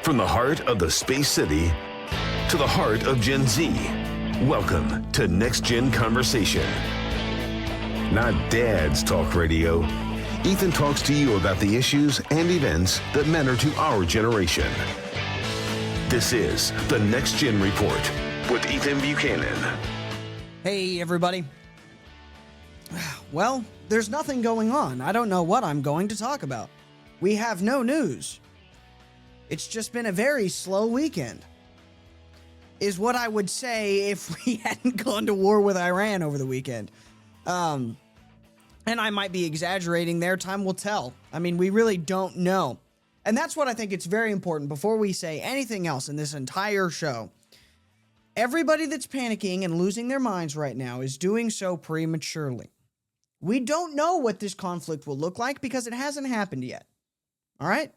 From the heart of the space city to the heart of Gen Z, welcome to Next Gen Conversation. Not Dad's Talk Radio. Ethan talks to you about the issues and events that matter to our generation. This is the Next Gen Report with Ethan Buchanan. Hey, everybody. Well, there's nothing going on. I don't know what I'm going to talk about. We have no news. It's just been a very slow weekend, is what I would say if we hadn't gone to war with Iran over the weekend. And I might be exaggerating there. Time will tell. I mean, we really don't know. And that's what I think it's very important before we say anything else in this entire show. Everybody that's panicking and losing their minds right now is doing so prematurely. We don't know what this conflict will look like because it hasn't happened yet. All right?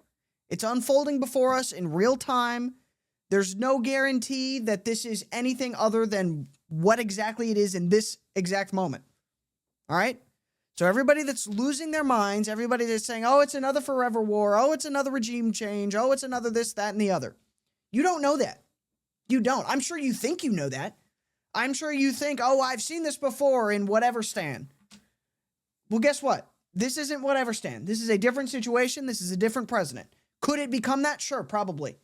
It's unfolding before us in real time. There's no guarantee that this is anything other than what exactly it is in this exact moment. All right? So everybody that's losing their minds, everybody that's saying, oh, it's another forever war, oh, it's another regime change, oh, it's another this, that, and the other. You don't know that. You don't. I'm sure you think you know that. I'm sure you think, oh, I've seen this before in whatever stand. Well, guess what? This isn't whatever stand. This is a different situation. This is a different president. Could it become that? Sure, probably.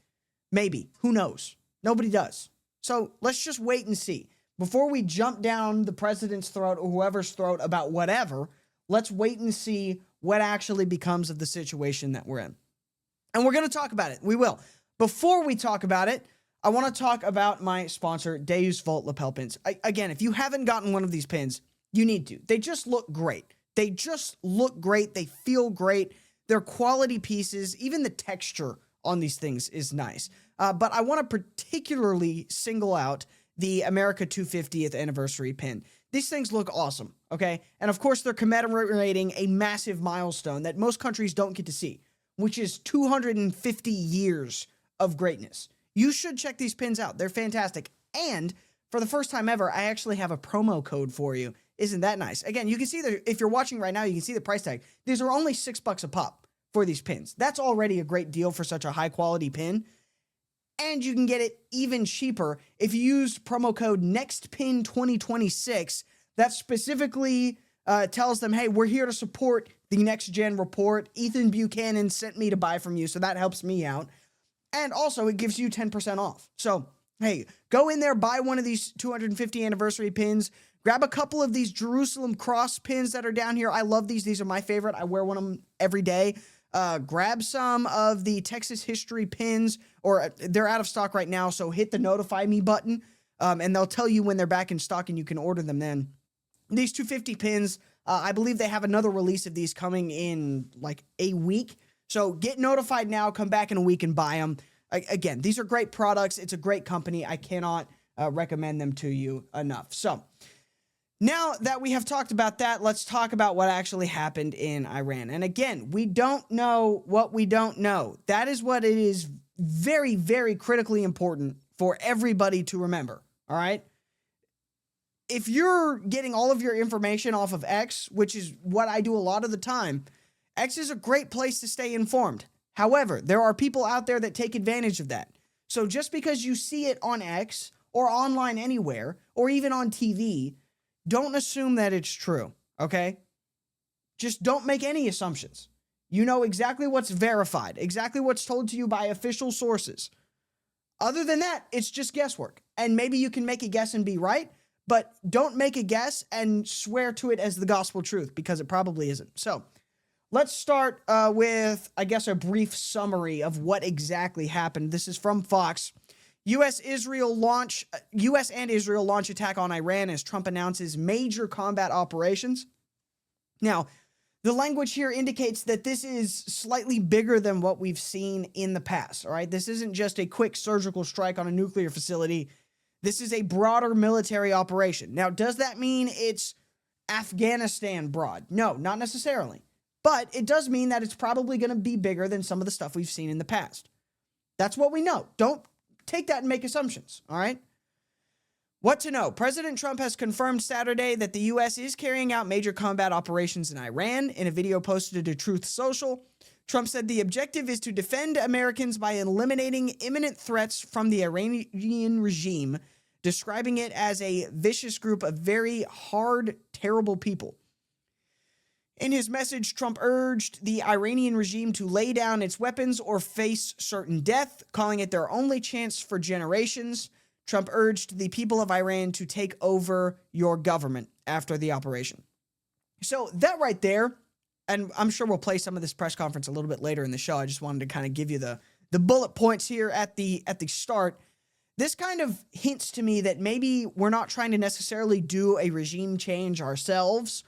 Maybe. Who knows? Nobody does. So let's just wait and see. Before we jump down the president's throat or whoever's throat about whatever, let's wait and see what actually becomes of the situation that we're in. And we're going to talk about it. We will. Before we talk about it, I want to talk about my sponsor, Deus Volt lapel pins. Again, if you haven't gotten one of these pins, you need to. They just look great. They just look great. They feel great. They're quality pieces. Even the texture on these things is nice. But I want to particularly single out the America 250th anniversary pin. These things look awesome, okay? And of course, they're commemorating a massive milestone that most countries don't get to see, which is 250 years of greatness. You should check these pins out. They're fantastic. And for the first time ever, I actually have a promo code for you. Isn't that nice? Again, you can see if you're watching right now, you can see the price tag. These are only $6 a pop for these pins. That's already a great deal for such a high quality pin. And you can get it even cheaper if you use promo code NEXTPIN2026. That specifically tells them, hey, we're here to support the Next Gen Report. Ethan Buchanan sent me to buy from you, so that helps me out. And also, it gives you 10% off. So, hey, go in there, buy one of these 250 anniversary pins. Grab a couple of these Jerusalem cross pins that are down here. I love these. These are my favorite. I wear one of them every day. Grab some of the Texas history pins, or they're out of stock right now, so hit the notify me button, and they'll tell you when they're back in stock and you can order them then. These 250 pins, I believe they have another release of these coming in like a week. So get notified now, come back in a week and buy them. Again, these are great products. It's a great company. I cannot recommend them to you enough. So now that we have talked about that, let's talk about what actually happened in Iran. And again, we don't know what we don't know. That is what it is very, very critically important for everybody to remember, all right? If you're getting all of your information off of X, which is what I do a lot of the time, X is a great place to stay informed. However, there are people out there that take advantage of that. So just because you see it on X or online anywhere or even on TV, don't assume that it's true, okay? Just don't make any assumptions. You know exactly what's verified, exactly what's told to you by official sources. Other than that, it's just guesswork. And maybe you can make a guess and be right, but don't make a guess and swear to it as the gospel truth, because it probably isn't. So let's start with, I guess, a brief summary of what exactly happened. This is from Fox. U.S. and Israel launch attack on Iran as Trump announces major combat operations. Now, the language here indicates that this is slightly bigger than what we've seen in the past, all right? This isn't just a quick surgical strike on a nuclear facility. This is a broader military operation. Now, does that mean it's Afghanistan broad? No, not necessarily. But it does mean that it's probably going to be bigger than some of the stuff we've seen in the past. That's what we know. Don't take that and make assumptions, all right? What to know? President Trump has confirmed Saturday that the U.S. is carrying out major combat operations in Iran. In a video posted to Truth Social, Trump said the objective is to defend Americans by eliminating imminent threats from the Iranian regime, describing it as a vicious group of very hard, terrible people. In his message, Trump urged the Iranian regime to lay down its weapons or face certain death, calling it their only chance for generations. Trump urged the people of Iran to take over your government after the operation. So that right there, and I'm sure we'll play some of this press conference a little bit later in the show. I just wanted to kind of give you the bullet points here at the start. This kind of hints to me that maybe we're not trying to necessarily do a regime change ourselves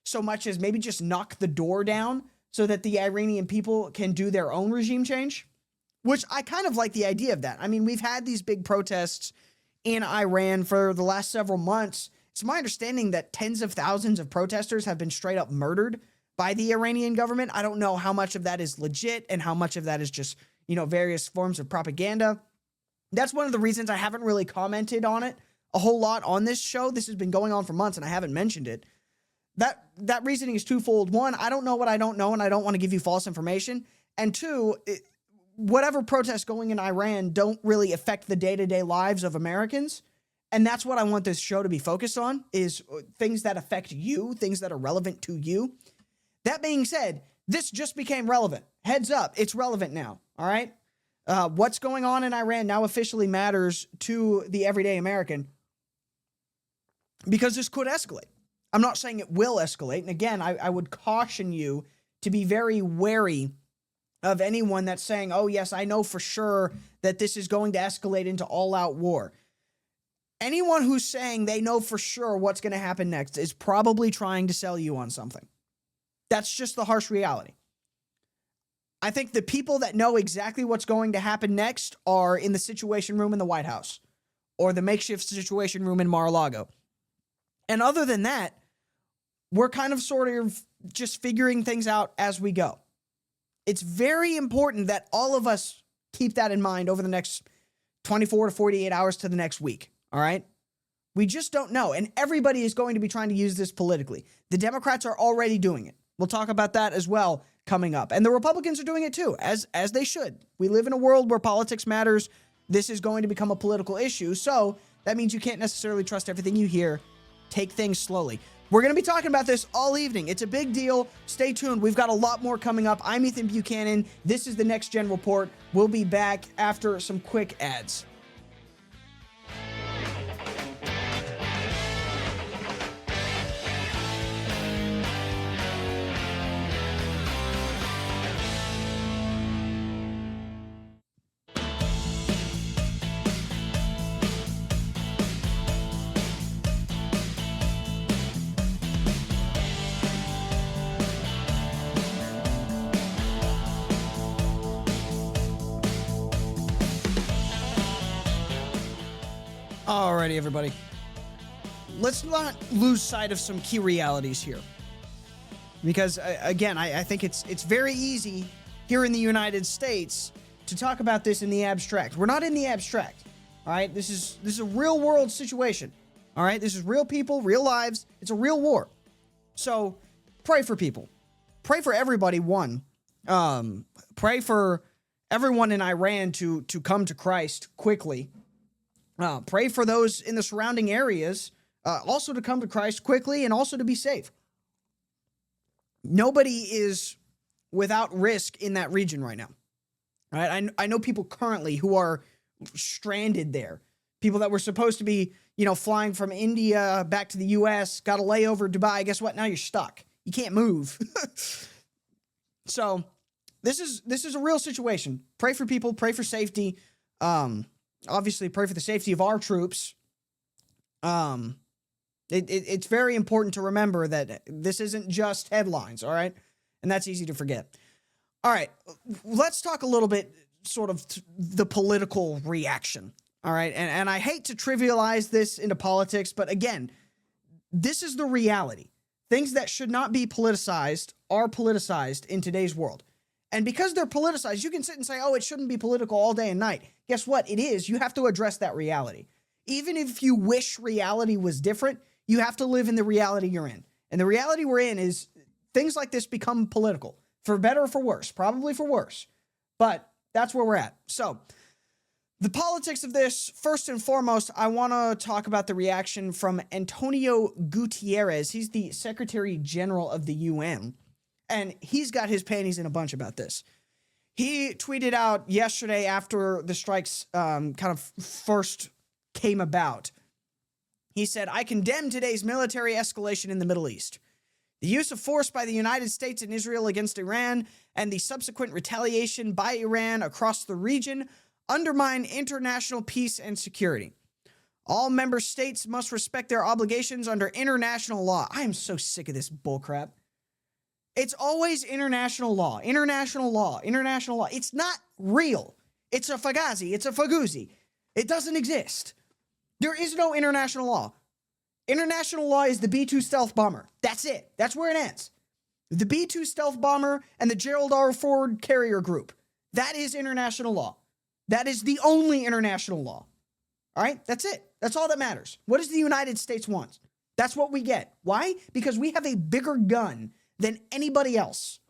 so much as maybe just knock the door down so that the Iranian people can do their own regime change, which I kind of like the idea of that. I mean, we've had these big protests in Iran for the last several months. It's my understanding that tens of thousands of protesters have been straight up murdered by the Iranian government. I don't know how much of that is legit and how much of that is just, various forms of propaganda. That's one of the reasons I haven't really commented on it a whole lot on this show. This has been going on for months and I haven't mentioned it. That reasoning is twofold. One, I don't know what I don't know and I don't want to give you false information. And two, whatever protests going in Iran don't really affect the day-to-day lives of Americans. And that's what I want this show to be focused on, is things that affect you, things that are relevant to you. That being said, this just became relevant. Heads up, it's relevant now, all right? What's going on in Iran now officially matters to the everyday American because this could escalate. I'm not saying it will escalate. And again, I would caution you to be very wary of anyone that's saying, oh, yes, I know for sure that this is going to escalate into all-out war. Anyone who's saying they know for sure what's going to happen next is probably trying to sell you on something. That's just the harsh reality. I think the people that know exactly what's going to happen next are in the Situation Room in the White House or the makeshift Situation Room in Mar-a-Lago. And other than that, we're kind of sort of just figuring things out as we go. It's very important that all of us keep that in mind over the next 24 to 48 hours to the next week, all right? We just don't know, and everybody is going to be trying to use this politically. The Democrats are already doing it. We'll talk about that as well coming up. And the Republicans are doing it too, as they should. We live in a world where politics matters. This is going to become a political issue, so that means you can't necessarily trust everything you hear. Take things slowly. We're going to be talking about this all evening. It's a big deal. Stay tuned. We've got a lot more coming up. I'm Ethan Buchanan. This is the Next Gen Report. We'll be back after some quick ads. Alrighty, everybody. Let's not lose sight of some key realities here. Because, again, I think it's very easy here in the United States to talk about this in the abstract. We're not in the abstract, all right? This is a real-world situation, all right? This is real people, real lives. It's a real war. So, pray for people. Pray for everybody, one. Pray for everyone in Iran to come to Christ quickly. Pray for those in the surrounding areas also to come to Christ quickly and also to be safe. Nobody is without risk in that region right now. All right? I know people currently who are stranded there. People that were supposed to be, flying from India back to the U.S., got a layover Dubai. Guess what? Now you're stuck. You can't move. So this is a real situation. Pray for people. Pray for safety. Obviously, pray for the safety of our troops. It's very important to remember that this isn't just headlines, all right? And that's easy to forget. All right, let's talk a little bit sort of the political reaction, all right? And I hate to trivialize this into politics, but again, this is the reality. Things that should not be politicized are politicized in today's world. And because they're politicized, you can sit and say, oh, it shouldn't be political all day and night. Guess what? It is. You have to address that reality. Even if you wish reality was different, you have to live in the reality you're in. And the reality we're in is things like this become political. For better or for worse, probably for worse. But that's where we're at. So the politics of this, first and foremost, I want to talk about the reaction from Antonio Gutierrez. He's the Secretary General of the UN, and he's got his panties in a bunch about this. He tweeted out yesterday after the strikes kind of first came about. He said, "I condemn today's military escalation in the Middle East. The use of force by the United States and Israel against Iran and the subsequent retaliation by Iran across the region undermine international peace and security. All member states must respect their obligations under international law." I am so sick of this bullcrap. It's always international law, international law, international law. It's not real. It's a fagazi. It's a faguzi. It doesn't exist. There is no international law. International law is the B-2 stealth bomber. That's it. That's where it ends. The B-2 stealth bomber and the Gerald R. Ford carrier group. That is international law. That is the only international law. All right? That's it. That's all that matters. What does the United States want? That's what we get. Why? Because we have a bigger gun than anybody else.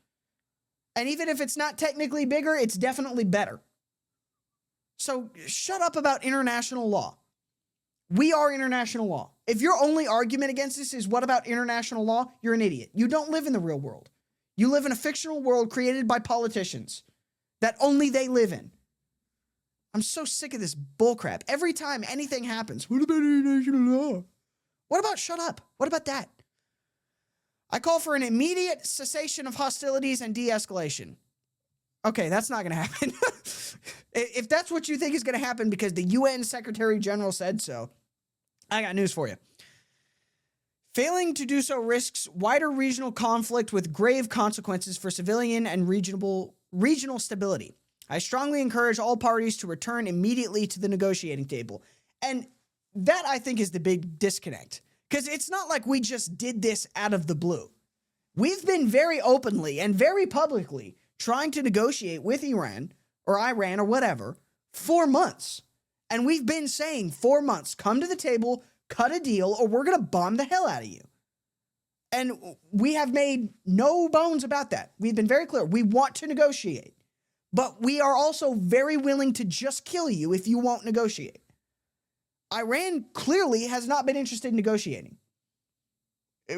And even if it's not technically bigger, it's definitely better. So shut up about international law. We are international law. If your only argument against this is what about international law, you're an idiot. You don't live in the real world. You live in a fictional world created by politicians that only they live in. I'm so sick of this bullcrap. Every time anything happens, what about international law? What about shut up? What about that? I call for an immediate cessation of hostilities and de-escalation. Okay, that's not going to happen. If that's what you think is going to happen because the UN Secretary General said so, I got news for you. Failing to do so risks wider regional conflict with grave consequences for civilian and regional stability. I strongly encourage all parties to return immediately to the negotiating table. And that, I think, is the big disconnect. Because it's not like we just did this out of the blue. We've been very openly and very publicly trying to negotiate with Iran or whatever for months. And we've been saying 4 months, come to the table, cut a deal, or we're going to bomb the hell out of you. And we have made no bones about that. We've been very clear. We want to negotiate. But we are also very willing to just kill you if you won't negotiate. Iran clearly has not been interested in negotiating.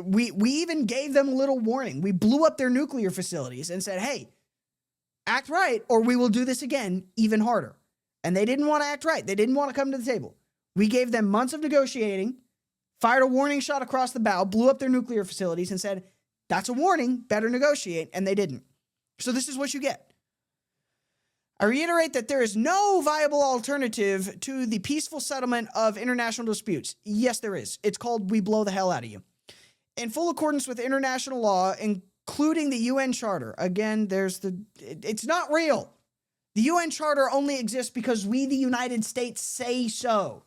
We even gave them a little warning. We blew up their nuclear facilities and said, hey, act right or we will do this again even harder. And they didn't want to act right. They didn't want to come to the table. We gave them months of negotiating, fired a warning shot across the bow, blew up their nuclear facilities and said, that's a warning, better negotiate. And they didn't. So this is what you get. I reiterate that there is no viable alternative to the peaceful settlement of international disputes. Yes, there is. It's called we blow the hell out of you. In full accordance with international law, including the UN Charter. Again, it's not real. The UN Charter only exists because we, the United States, say so.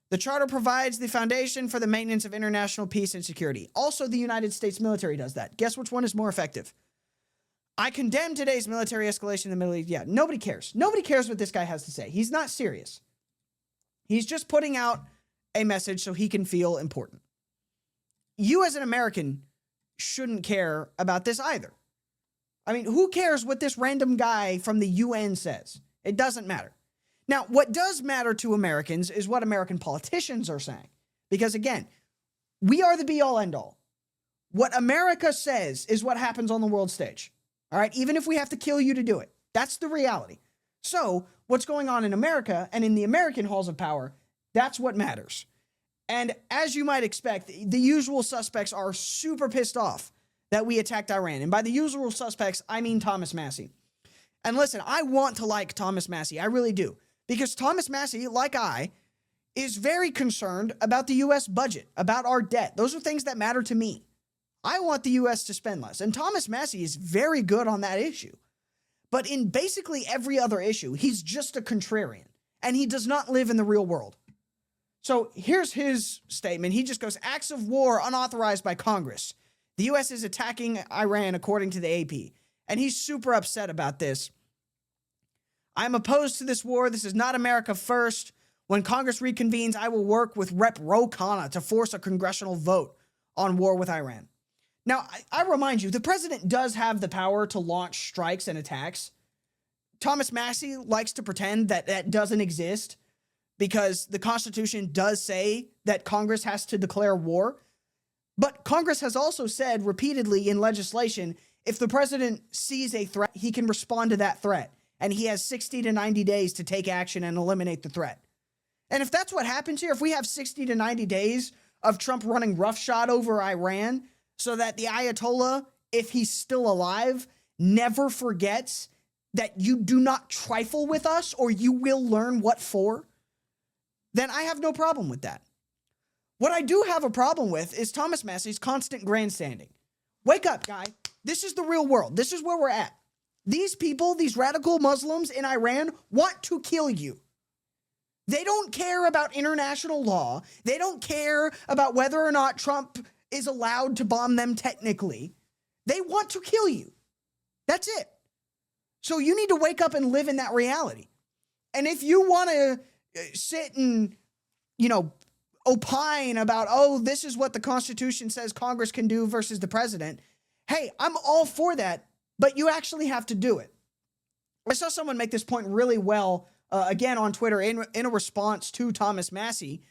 The Charter provides the foundation for the maintenance of international peace and security. Also, the United States military does that. Guess which one is more effective? I condemn today's military escalation in the Middle East. Yeah, nobody cares. Nobody cares what this guy has to say. He's not serious. He's just putting out a message so he can feel important. You as an American shouldn't care about this either. I mean, who cares what this random guy from the UN says? It doesn't matter. Now, what does matter to Americans is what American politicians are saying. Because again, we are the be-all, end-all. What America says is what happens on the world stage. All right? Even if we have to kill you to do it. That's the reality. So, what's going on in America and in the American halls of power, that's what matters. And as you might expect, the usual suspects are super pissed off that we attacked Iran. And by the usual suspects, I mean Thomas Massie. And listen, I want to like Thomas Massie. I really do. Because Thomas Massie, like I, is very concerned about the U.S. budget, about our debt. Those are things that matter to me. I want the U.S. to spend less. And Thomas Massie is very good on that issue. But in basically every other issue, he's just a contrarian. And he does not live in the real world. So here's his statement. He just goes, acts of war unauthorized by Congress. The U.S. is attacking Iran, according to the AP. And he's super upset about this. I'm opposed to this war. This is not America first. When Congress reconvenes, I will work with Rep. Ro Khanna to force a congressional vote on war with Iran. Now, I remind you, the president does have the power to launch strikes and attacks. Thomas Massey likes to pretend that that doesn't exist because the Constitution does say that Congress has to declare war. But Congress has also said repeatedly in legislation, if the president sees a threat, he can respond to that threat. And he has 60 to 90 days to take action and eliminate the threat. And if that's what happens here, if we have 60 to 90 days of Trump running roughshod over Iran so that the Ayatollah, if he's still alive, never forgets that you do not trifle with us or you will learn what for, then I have no problem with that. What I do have a problem with is Thomas Massey's constant grandstanding. Wake up, guy. This is the real world. This is where we're at. These people, these radical Muslims in Iran, want to kill you. They don't care about international law. They don't care about whether or not Trump is allowed to bomb them technically. They want to kill you. That's it. So you need to wake up and live in that reality. And if you want to sit and, opine about, oh, this is what the Constitution says Congress can do versus the president, hey, I'm all for that, but you actually have to do it. I saw someone make this point really well, again on Twitter, in a response to Thomas Massey.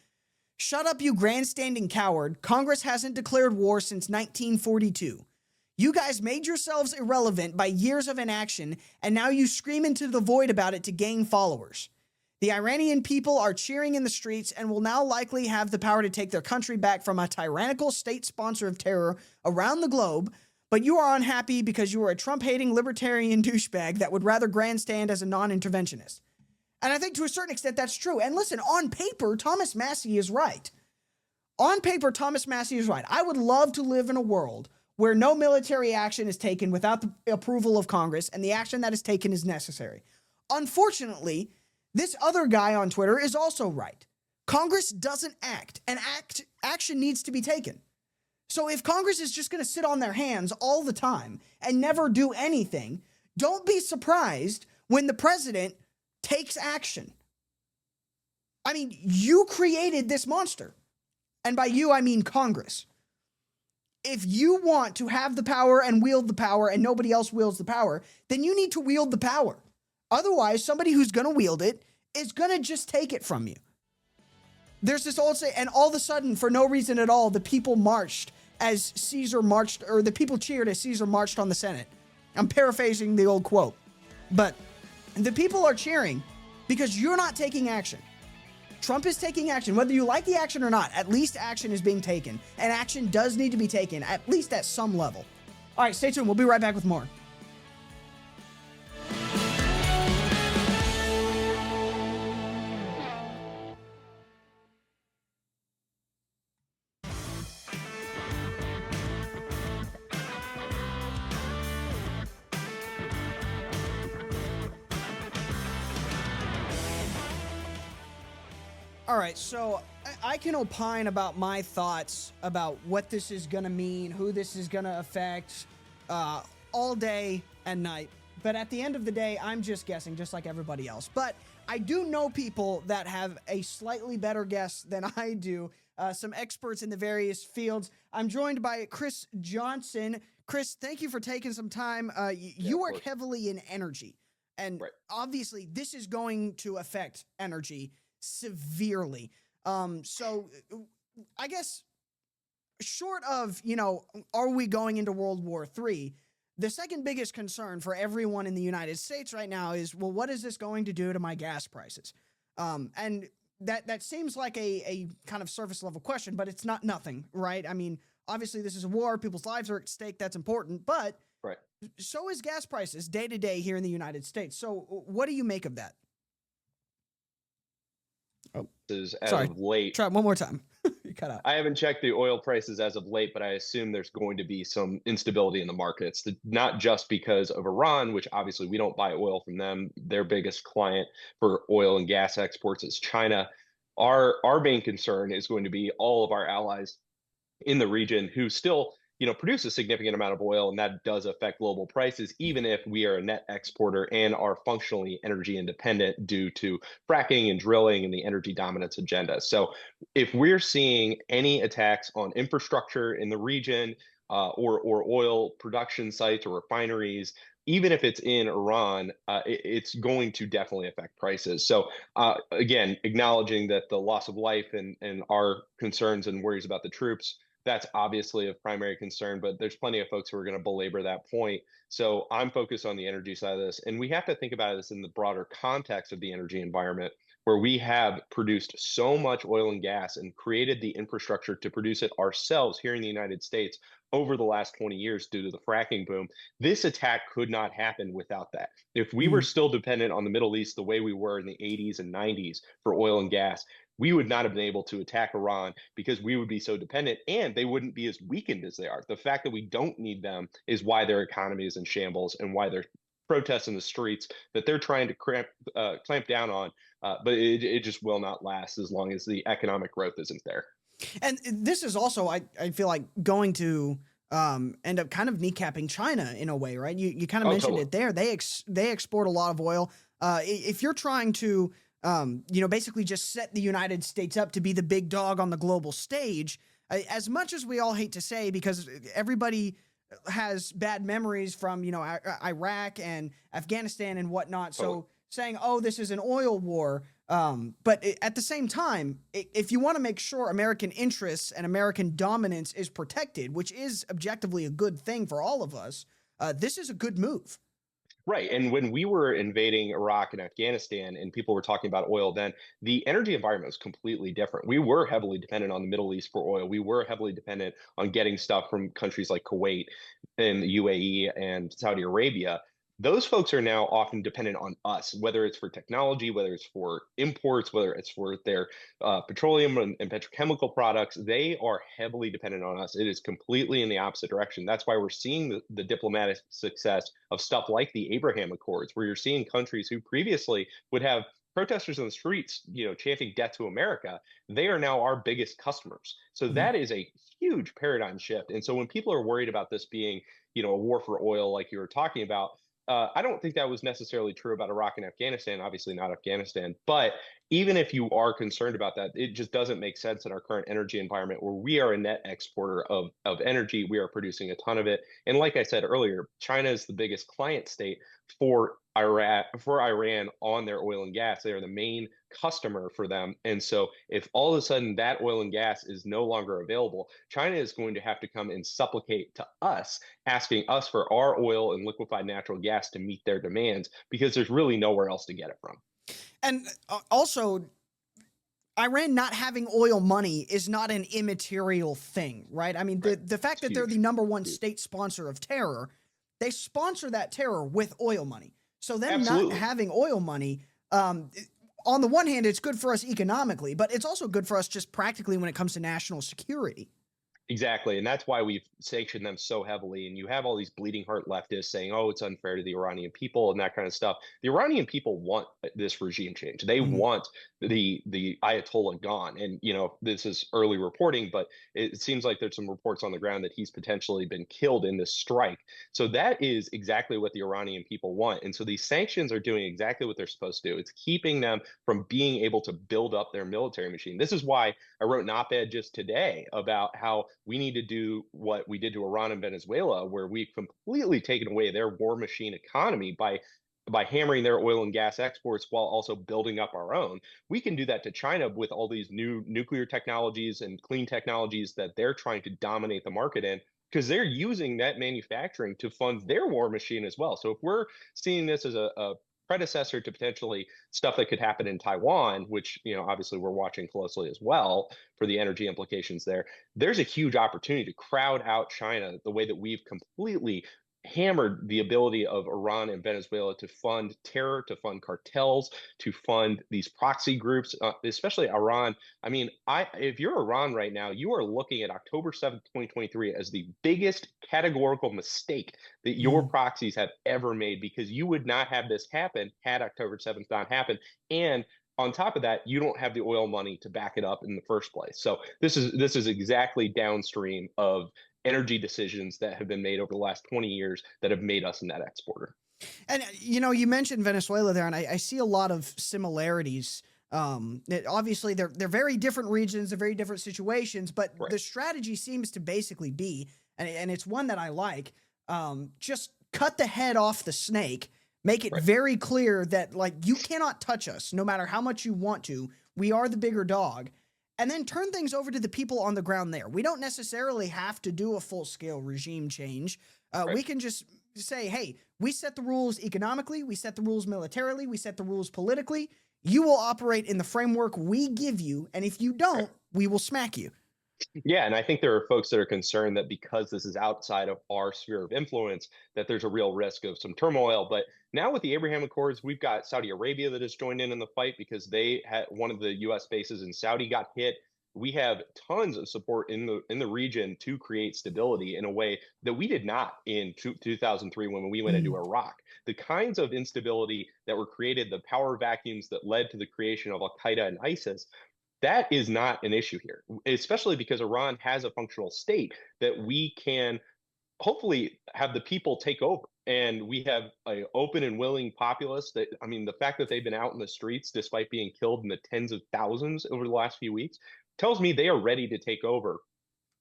Shut up, you grandstanding coward. Congress hasn't declared war since 1942. You guys made yourselves irrelevant by years of inaction, and now you scream into the void about it to gain followers. The Iranian people are cheering in the streets and will now likely have the power to take their country back from a tyrannical state sponsor of terror around the globe, but you are unhappy because you are a Trump-hating libertarian douchebag that would rather grandstand as a non-interventionist. And I think to a certain extent that's true. And listen, on paper, Thomas Massey is right. On paper, Thomas Massey is right. I would love to live in a world where no military action is taken without the approval of Congress, and the action that is taken is necessary. Unfortunately, this other guy on Twitter is also right. Congress doesn't act, and action needs to be taken. So if Congress is just going to sit on their hands all the time and never do anything, don't be surprised when the president takes action. I mean, you created this monster. And by you, I mean Congress. If you want to have the power and wield the power and nobody else wields the power, then you need to wield the power. Otherwise, somebody who's going to wield it is going to just take it from you. There's this old saying, and all of a sudden, for no reason at all, the people marched as Caesar marched, or the people cheered as Caesar marched on the Senate. I'm paraphrasing the old quote. But the people are cheering because you're not taking action. Trump is taking action. Whether you like the action or not, at least action is being taken. And action does need to be taken, at least at some level. All right, stay tuned. We'll be right back with more. All right, so I can opine about my thoughts about what this is going to mean, who this is going to affect, all day and night. But at the end of the day, I'm just guessing, just like everybody else. But I do know people that have a slightly better guess than I do, some experts in the various fields. I'm joined by Chris Johnson. Chris, thank you for taking some time. You work heavily in energy. And obviously, this is going to affect energy severely. So I guess short of, are we going into World War III? The second biggest concern for everyone in the United States right now is, well, what is this going to do to my gas prices? And that seems like a kind of surface level question, but it's not nothing, right? I mean, obviously this is a war. People's lives are at stake. That's important, but so is gas prices day to day here in the United States. So what do you make of that? Sorry. Of late. Try it one more time. You cut out. I haven't checked the oil prices as of late, but I assume there's going to be some instability in the markets, not just because of Iran, which obviously we don't buy oil from them. Their biggest client for oil and gas exports is China. Our main concern is going to be all of our allies in the region who still produce a significant amount of oil, and that does affect global prices, even if we are a net exporter and are functionally energy independent due to fracking and drilling and the energy dominance agenda. So if we're seeing any attacks on infrastructure in the region, or oil production sites or refineries, even if it's in Iran, it's going to definitely affect prices. So again, acknowledging that the loss of life and our concerns and worries about the troops, that's obviously of primary concern, but there's plenty of folks who are going to belabor that point. So I'm focused on the energy side of this. And we have to think about this in the broader context of the energy environment, where we have produced so much oil and gas and created the infrastructure to produce it ourselves here in the United States over the last 20 years due to the fracking boom. This attack could not happen without that. If we were Mm. still dependent on the Middle East the way we were in the 80s and 90s for oil and gas, we would not have been able to attack Iran because we would be so dependent and they wouldn't be as weakened as they are. The fact that we don't need them is why their economy is in shambles and why they're protests in the streets that they're trying to clamp down on. But it just will not last as long as the economic growth isn't there. And this is also, I feel like, going to end up kind of kneecapping China in a way, right? You kind of mentioned Totally. it there. They export a lot of oil. If you're trying to, basically just set the United States up to be the big dog on the global stage, as much as we all hate to say, because everybody has bad memories from, Iraq and Afghanistan and whatnot. So Totally. saying, oh, this is an oil war. But at the same time, if you want to make sure American interests and American dominance is protected, which is objectively a good thing for all of us, this is a good move. Right. And when we were invading Iraq and Afghanistan and people were talking about oil, then the energy environment was completely different. We were heavily dependent on the Middle East for oil. We were heavily dependent on getting stuff from countries like Kuwait and the UAE and Saudi Arabia. Those folks are now often dependent on us, whether it's for technology, whether it's for imports, whether it's for their petroleum and petrochemical products. They are heavily dependent on us. It is completely in the opposite direction. That's why we're seeing the diplomatic success of stuff like the Abraham Accords, where you're seeing countries who previously would have protesters on the streets, chanting "Death to America." They are now our biggest customers. So Mhm. that is a huge paradigm shift. And so when people are worried about this being, a war for oil, like you were talking about, I don't think that was necessarily true about Iraq and Afghanistan, obviously not Afghanistan. But even if you are concerned about that, it just doesn't make sense in our current energy environment where we are a net exporter of energy. We are producing a ton of it. And like I said earlier, China is the biggest client state for Iran on their oil and gas. They are the main customer for them. And so if all of a sudden that oil and gas is no longer available, China is going to have to come and supplicate to us, asking us for our oil and liquefied natural gas to meet their demands because there's really nowhere else to get it from. And also, Iran not having oil money is not an immaterial thing, right? I mean, Right. the fact It's that they're huge. the number one state sponsor of terror, they sponsor that terror with oil money. So them not Absolutely. having oil money, on the one hand, it's good for us economically, but it's also good for us just practically when it comes to national security. Exactly. And that's why we've sanctioned them so heavily. And you have all these bleeding heart leftists saying, oh, it's unfair to the Iranian people and that kind of stuff. The Iranian people want this regime change. They Mhm. want the Ayatollah gone. And, this is early reporting, but it seems like there's some reports on the ground that he's potentially been killed in this strike. So that is exactly what the Iranian people want. And so these sanctions are doing exactly what they're supposed to do. It's keeping them from being able to build up their military machine. This is why I wrote an op-ed just today about how we need to do what we did to Iran and Venezuela, where we've completely taken away their war machine economy by hammering their oil and gas exports while also building up our own. We can do that to China with all these new nuclear technologies and clean technologies that they're trying to dominate the market in because they're using that manufacturing to fund their war machine as well. So if we're seeing this as a predecessor to potentially stuff that could happen in Taiwan, which obviously we're watching closely as well for the energy implications there. There's a huge opportunity to crowd out China the way that we've completely hammered the ability of Iran and Venezuela to fund terror, to fund cartels, to fund these proxy groups, especially Iran. I mean, if you're Iran right now, you are looking at October 7th, 2023 as the biggest categorical mistake that your Mhm. proxies have ever made because you would not have this happen had October 7th not happened. And on top of that, you don't have the oil money to back it up in the first place. So this is exactly downstream of energy decisions that have been made over the last 20 years that have made us a net exporter. And you mentioned Venezuela there, and I see a lot of similarities. Obviously, they're very different regions, they're very different situations, but Right. the strategy seems to basically be and it's one that I like. Just cut the head off the snake. Make it Right. very clear that, like, you cannot touch us no matter how much you want to. We are the bigger dog. And then turn things over to the people on the ground there. We don't necessarily have to do a full-scale regime change. Right. We can just say, hey, we set the rules economically, we set the rules militarily, we set the rules politically. You will operate in the framework we give you, and if you don't, we will smack you. Yeah, and I think there are folks that are concerned that because this is outside of our sphere of influence, that there's a real risk of some turmoil. But now with the Abraham Accords, we've got Saudi Arabia that has joined in the fight because they had one of the U.S. bases in Saudi got hit. We have tons of support in the region to create stability in a way that we did not in 2003 when we went into Iraq. The kinds of instability that were created, the power vacuums that led to the creation of Al Qaeda and ISIS, that is not an issue here, especially because Iran has a functional state that we can hopefully have the people take over. And we have an open and willing populace that, I mean, the fact that they've been out in the streets despite being killed in the tens of thousands over the last few weeks tells me they are ready to take over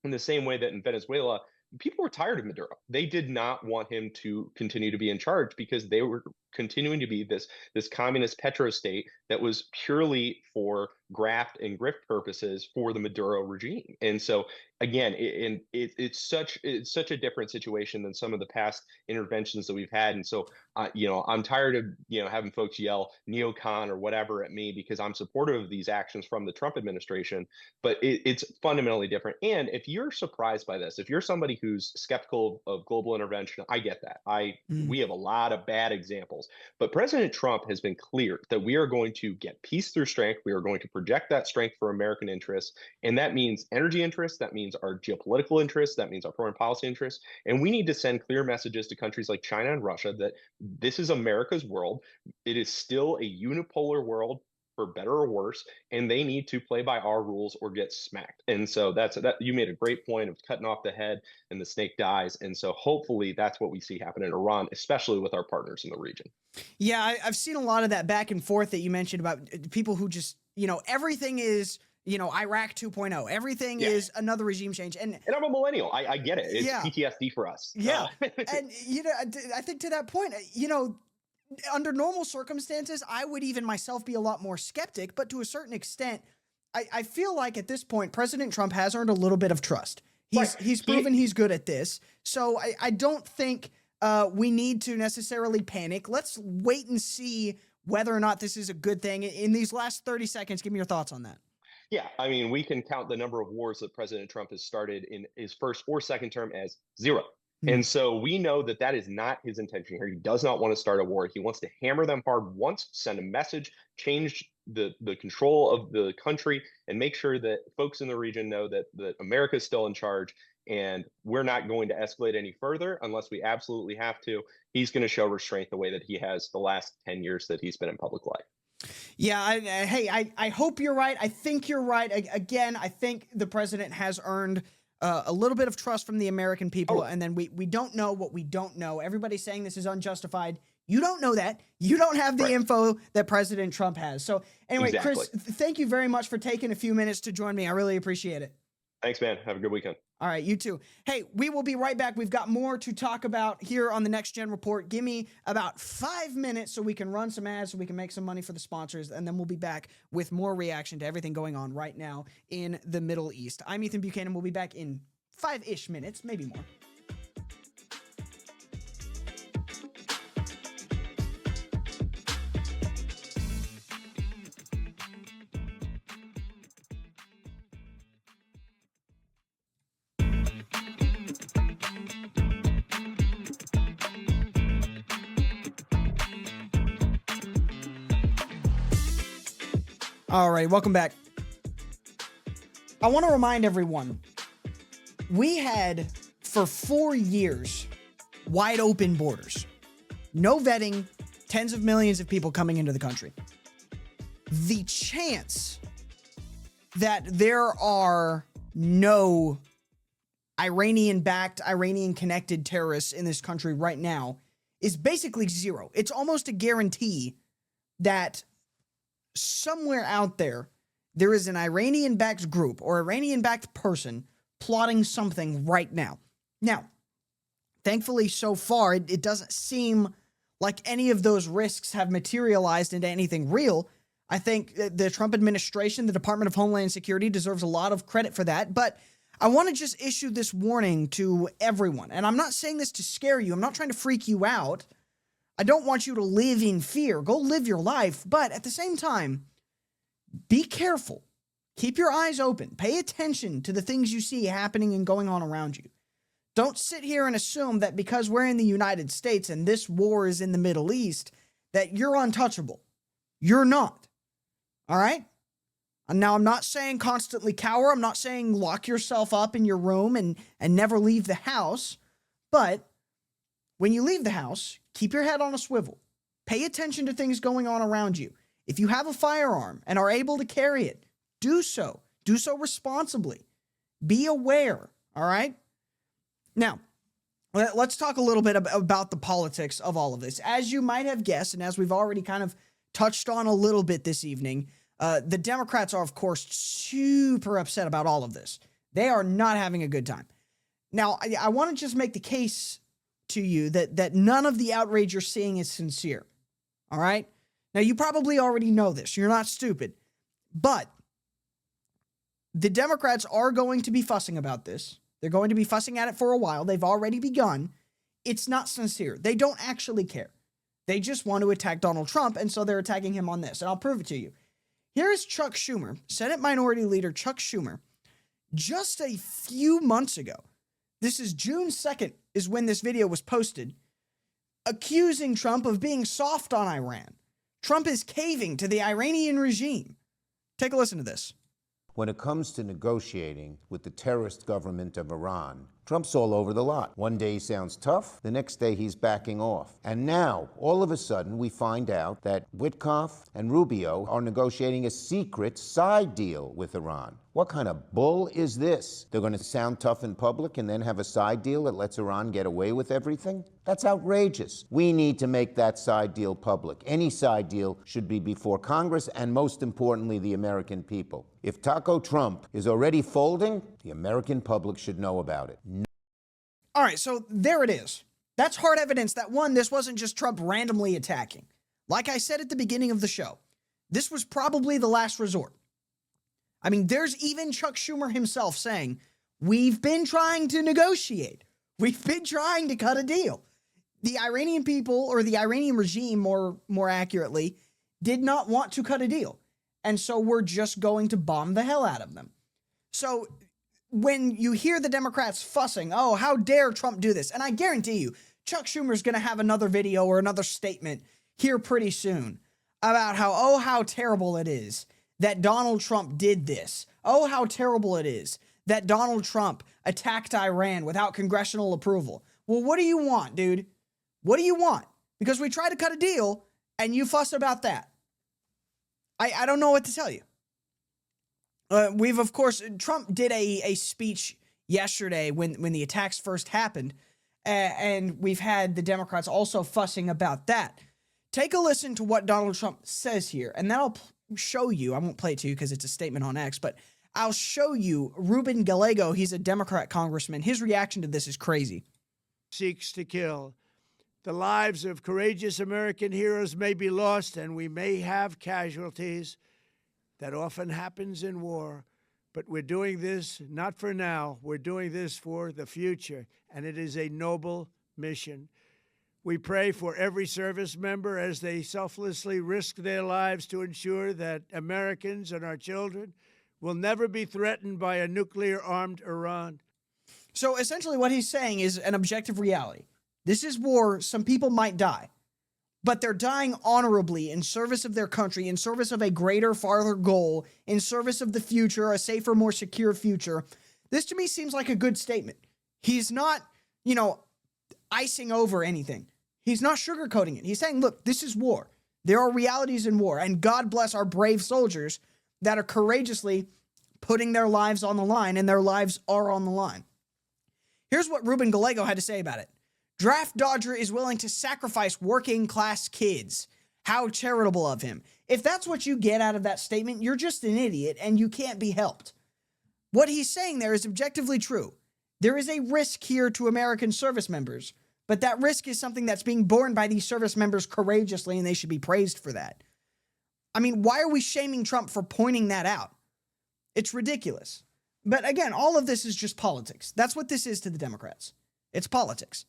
in the same way that in Venezuela, people were tired of Maduro. They did not want him to continue to be in charge because they were continuing to be this communist petro state that was purely for graft and grift purposes for the Maduro regime. And so again, it's such a different situation than some of the past interventions that we've had. And so I'm tired of having folks yell neocon or whatever at me because I'm supportive of these actions from the Trump administration, but it's fundamentally different. And if you're surprised by this, if you're somebody who's skeptical of global intervention, I get that. We have a lot of bad examples. But President Trump has been clear that we are going to get peace through strength. We are going to project that strength for American interests. And that means energy interests. That means our geopolitical interests. That means our foreign policy interests. And we need to send clear messages to countries like China and Russia that this is America's world. It is still a unipolar world, for better or worse, and they need to play by our rules or get smacked. And so that you made a great point of cutting off the head and the snake dies. And so hopefully that's what we see happen in Iran, especially with our partners in the region. Yeah, I've seen a lot of that back and forth that you mentioned about people who just, everything is, Iraq 2.0. Everything is another regime change. And I'm a millennial. I get it. It's PTSD for us. Yeah. And, I think to that point, under normal circumstances, I would even myself be a lot more skeptic, but to a certain extent, I feel like at this point, President Trump has earned a little bit of trust. He's proven he's good at this. So I don't think we need to necessarily panic. Let's wait and see whether or not this is a good thing. In these last 30 seconds, give me your thoughts on that. Yeah, I mean, we can count the number of wars that President Trump has started in his first or second term as zero. And so we know that that is not his intention here. He does not want to start a war. He wants to hammer them hard once, send a message, change the control of the country, and make sure that folks in the region know that America is still in charge. And we're not going to escalate any further unless we absolutely have to. He's going to show restraint the way that he has the last 10 years that he's been in public life. Yeah, I hope you're right. I think you're right. Again, I think the president has earned a little bit of trust from the American people, and then we don't know what we don't know. Everybody's saying this is unjustified. You don't know that. You don't have the info that President Trump has. So anyway, Chris, thank you very much for taking a few minutes to join me. I really appreciate it. Thanks, man. Have a good weekend. All right, you too. Hey, we will be right back. We've got more to talk about here on the Next Gen Report. Give me about 5 minutes so we can run some ads, so we can make some money for the sponsors, and then we'll be back with more reaction to everything going on right now in the Middle East. I'm Ethan Buchanan. We'll be back in 5-ish minutes, maybe more. All right, welcome back. I want to remind everyone, we had, for 4 years, wide open borders. No vetting, tens of millions of people coming into the country. The chance that there are no Iranian-backed, Iranian-connected terrorists in this country right now is basically zero. It's almost a guarantee that somewhere out there is an Iranian-backed group or Iranian-backed person plotting something right now. Now, thankfully, so far, it doesn't seem like any of those risks have materialized into anything real. I think the Trump administration, the Department of Homeland Security, deserves a lot of credit for that. But I want to just issue this warning to everyone. And I'm not saying this to scare you. I'm not trying to freak you out. I don't want you to live in fear. Go live your life. But at the same time, be careful. Keep your eyes open. Pay attention to the things you see happening and going on around you. Don't sit here and assume that because we're in the United States and this war is in the Middle East, that you're untouchable. You're not. All right? And now, I'm not saying constantly cower. I'm not saying lock yourself up in your room and never leave the house. But when you leave the house, keep your head on a swivel. Pay attention to things going on around you. If you have a firearm and are able to carry it, do so. Do so responsibly. Be aware. All right? Now, let's talk a little bit about the politics of all of this. As you might have guessed, and as we've already kind of touched on a little bit this evening, the Democrats are, of course, super upset about all of this. They are not having a good time. Now, I want to just make the case to you that none of the outrage you're seeing is sincere. All right? Now, you probably already know this. You're not stupid. But the Democrats are going to be fussing about this. They're going to be fussing at it for a while. They've already begun. It's not sincere. They don't actually care. They just want to attack Donald Trump, and so they're attacking him on this. And I'll prove it to you. Here is Chuck Schumer, Senate Minority Leader Chuck Schumer, just a few months ago. This is June 2nd is when this video was posted, accusing Trump of being soft on Iran. Trump is caving to the Iranian regime. Take a listen to this. When it comes to negotiating with the terrorist government of Iran, Trump's all over the lot. One day he sounds tough, the next day he's backing off. And now, all of a sudden, we find out that Witkoff and Rubio are negotiating a secret side deal with Iran. What kind of bull is this? They're going to sound tough in public and then have a side deal that lets Iran get away with everything? That's outrageous. We need to make that side deal public. Any side deal should be before Congress and, most importantly, the American people. If Taco Trump is already folding, the American public should know about it. All right, so there it is. That's hard evidence that, one, this wasn't just Trump randomly attacking. Like I said at the beginning of the show, this was probably the last resort. I mean, there's even Chuck Schumer himself saying, we've been trying to negotiate. We've been trying to cut a deal. The Iranian people, or the Iranian regime more accurately, did not want to cut a deal. And so we're just going to bomb the hell out of them. So when you hear the Democrats fussing, oh, how dare Trump do this? And I guarantee you, Chuck Schumer's going to have another video or another statement here pretty soon about how terrible it is that Donald Trump did this. Oh, how terrible it is that Donald Trump attacked Iran without congressional approval. Well, what do you want, dude? What do you want? Because we tried to cut a deal and you fuss about that. I don't know what to tell you. We've, of course, Trump did a speech yesterday when the attacks first happened, and we've had the Democrats also fussing about that. Take a listen to what Donald Trump says here, and then I'll show you. I won't play it to you because it's a statement on X, but I'll show you Ruben Gallego. He's a Democrat congressman. His reaction to this is crazy. Seeks to kill. The lives of courageous American heroes may be lost, and we may have casualties. That often happens in war. But we're doing this not for now. We're doing this for the future, and it is a noble mission. We pray for every service member as they selflessly risk their lives to ensure that Americans and our children will never be threatened by a nuclear-armed Iran. So essentially what he's saying is an objective reality. This is war. Some people might die, but they're dying honorably in service of their country, in service of a greater, farther goal, in service of the future, a safer, more secure future. This to me seems like a good statement. He's not, icing over anything. He's not sugarcoating it. He's saying, look, this is war. There are realities in war, and God bless our brave soldiers that are courageously putting their lives on the line, and their lives are on the line. Here's what Ruben Gallego had to say about it. Draft dodger is willing to sacrifice working class kids. How charitable of him. If that's what you get out of that statement, you're just an idiot and you can't be helped. What he's saying there is objectively true. There is a risk here to American service members, but that risk is something that's being borne by these service members courageously, and they should be praised for that. I mean, why are we shaming Trump for pointing that out? It's ridiculous. But again, all of this is just politics. That's what this is to the Democrats. It's politics.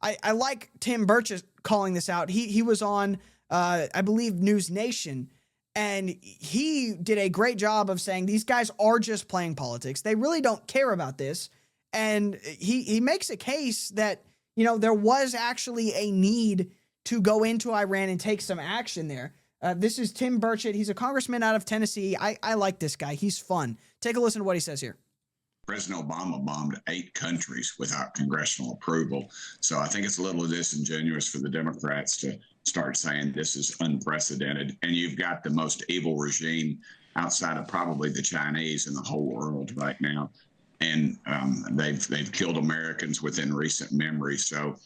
I like Tim Burchett calling this out. He was on, I believe, News Nation, and he did a great job of saying these guys are just playing politics. They really don't care about this. And he makes a case that, you know, there was actually a need to go into Iran and take some action there. This is Tim Burchett. He's a congressman out of Tennessee. I like this guy. He's fun. Take a listen to what he says here. President Obama bombed 8 countries without congressional approval. So I think it's a little disingenuous for the Democrats to start saying this is unprecedented. And you've got the most evil regime outside of probably the Chinese in the whole world right now. And they've killed Americans within recent memory. So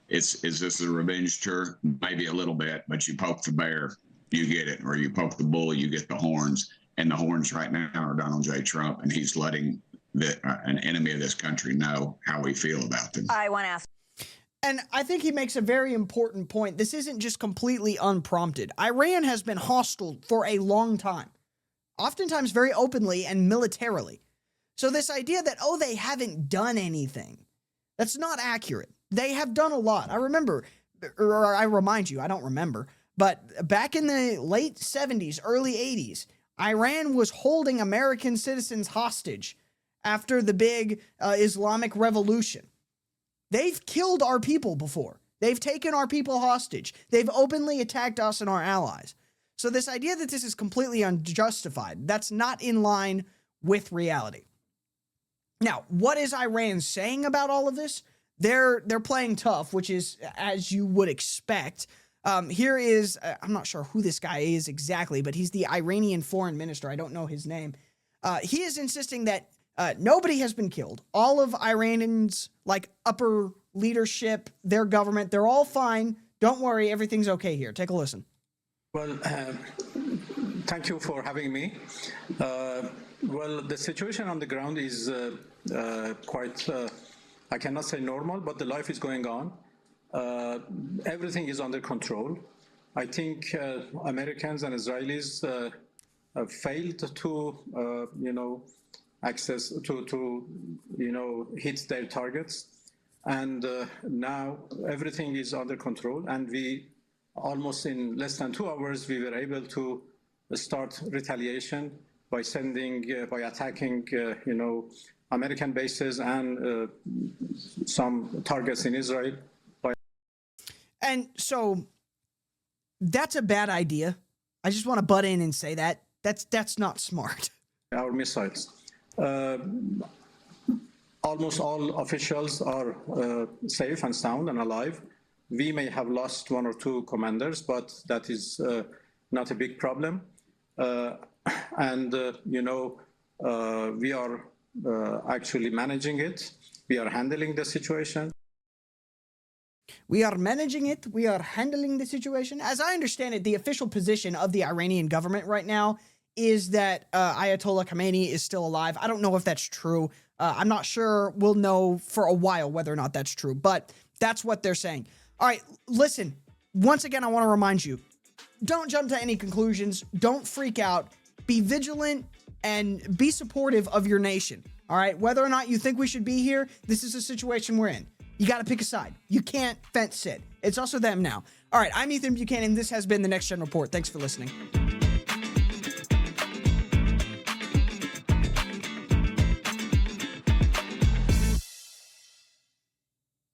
is this a revenge tour? Maybe a little bit, but you poke the bear, you get it, or you poke the bull, you get the horns. And the horns right now are Donald J. Trump, and he's letting an enemy of this country know how we feel about them. I want to ask. And I think he makes a very important point. This isn't just completely unprompted. Iran has been hostile for a long time, oftentimes very openly and militarily. So this idea that, oh, they haven't done anything, that's not accurate. They have done a lot. I remember, or I remind you, I don't remember, but back in the late 70s, early 80s, Iran was holding American citizens hostage after the big Islamic Revolution. They've killed our people before. They've taken our people hostage. They've openly attacked us and our allies. So this idea that this is completely unjustified, that's not in line with reality. Now, what is Iran saying about all of this? They're playing tough, which is as you would expect. Here is, I'm not sure who this guy is exactly, but he's the Iranian foreign minister. I don't know his name. He is insisting that nobody has been killed. All of Iran's upper leadership, their government, they're all fine. Don't worry, everything's okay here. Take a listen. Well, thank you for having me. Well, the situation on the ground is quite, I cannot say normal, but the life is going on. Everything is under control. I think Americans and Israelis failed to, access to hit their targets. And now everything is under control. And we almost in less than 2 hours, we were able to start retaliation by attacking, American bases and some targets in Israel. And so that's a bad idea. I just want to butt in and say that. That's not smart. Our missiles. Almost all officials are safe and sound and alive. We may have lost 1 or 2 commanders, but that is not a big problem. We are actually managing it. We are handling the situation. We are managing it. We are handling the situation. As I understand it, the official position of the Iranian government right now is that Ayatollah Khamenei is still alive. I don't know if that's true. I'm not sure. We'll know for a while whether or not that's true, but that's what they're saying. All right, listen. Once again, I want to remind you, don't jump to any conclusions. Don't freak out. Be vigilant and be supportive of your nation. All right, whether or not you think we should be here, this is a situation we're in. You got to pick a side. You can't fence sit. It's also them now. All right, I'm Ethan Buchanan. This has been the Next Gen Report. Thanks for listening.